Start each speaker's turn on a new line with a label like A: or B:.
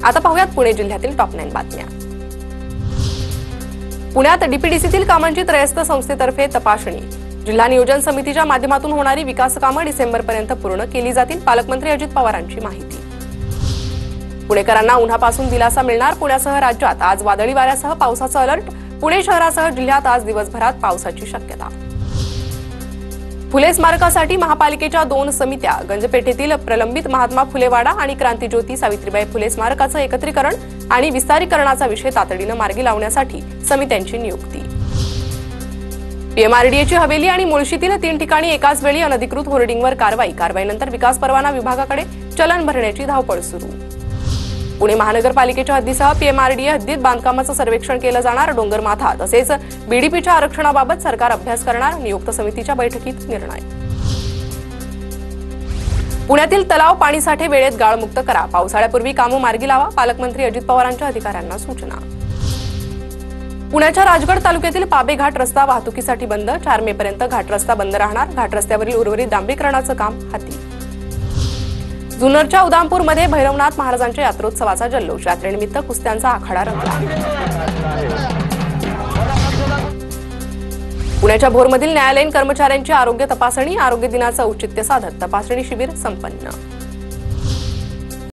A: आता पाहूयात पुणे जिल्ह्यातील टॉप 9 बातम्या। पुण्यात डीपीडीसीतील कामांची त्रयस्थ संस्थेतर्फे तपासणी। जिल्हा नियोजन समितीच्या माध्यमातून होणारी विकास कामे डिसेंबरपर्यंत पूर्ण केली जातील। पालकमंत्री अजित पवारांची माहिती। पुणेकरांना उन्हापासून दिलासा मिळणार। पुण्यासह राज्यात आज वादळी वाऱ्यासह पावसाचा अलर्ट। पुणे शहरासह जिल्ह्यात आज दिवसभरात पावसाची शक्यता। फुले स्मारकासाठी महापालिकेच्या 2 समित्या। गंजपेठेतील प्रलंबित महात्मा फुले वाडा आणि क्रांतिज्योती सावित्रीबाई फुले स्मारकाचं एकत्रीकरण आणि विस्तारीकरणाचा विषय तातडीने मार्गी लावण्यासाठी समित्यांची नियुक्ती। पीएमआरडीएची हवेली आणि मुळशीतील 3 ठिकाणी एकाच वेळी अनधिकृत होर्डिंगवर कारवाईनंतर विकास परवाना विभागाकडे चलन भरण्याची धावपळ सुरू। पुणे महानगरपालिकेच्या हद्दीसह पीएमआरडीए हद्दीत बांधकामाचं सर्वेक्षण केलं जाणार। डोंगरमाथा तसेच बीडीपीच्या आरक्षणाबाबत सरकार अभ्यास करणार। नियुक्त समितीच्या बैठकीत निर्णय। पुण्यातील तलाव पाणीसाठे वेळेत गाळमुक्त करा। पावसाळ्यापूर्वी कामं मार्गी लावा। पालकमंत्री अजित पवारांच्या अधिकाऱ्यांना सूचना। पुण्याच्या राजगड तालुक्यातील पाबे घाट रस्ता वाहतुकीसाठी बंद। 4 मे पर्यंत घाट रस्ता बंद राहणार। घाट रस्त्यावरील उर्वरित डांबरीकरणाचं काम हाती। जुन्नरच्या उदामपूरमध्ये भैरवनाथ महाराजांच्या यात्रोत्सवाचा जल्लोष। यात्रेनिमित्त कुस्त्यांचा आखाडा रंगला। पुण्याच्या भोरमधील न्यायालयीन कर्मचाऱ्यांची आरोग्य तपासणी। आरोग्य दिनाचं औचित्य साधत तपासणी शिबिर संपन्न।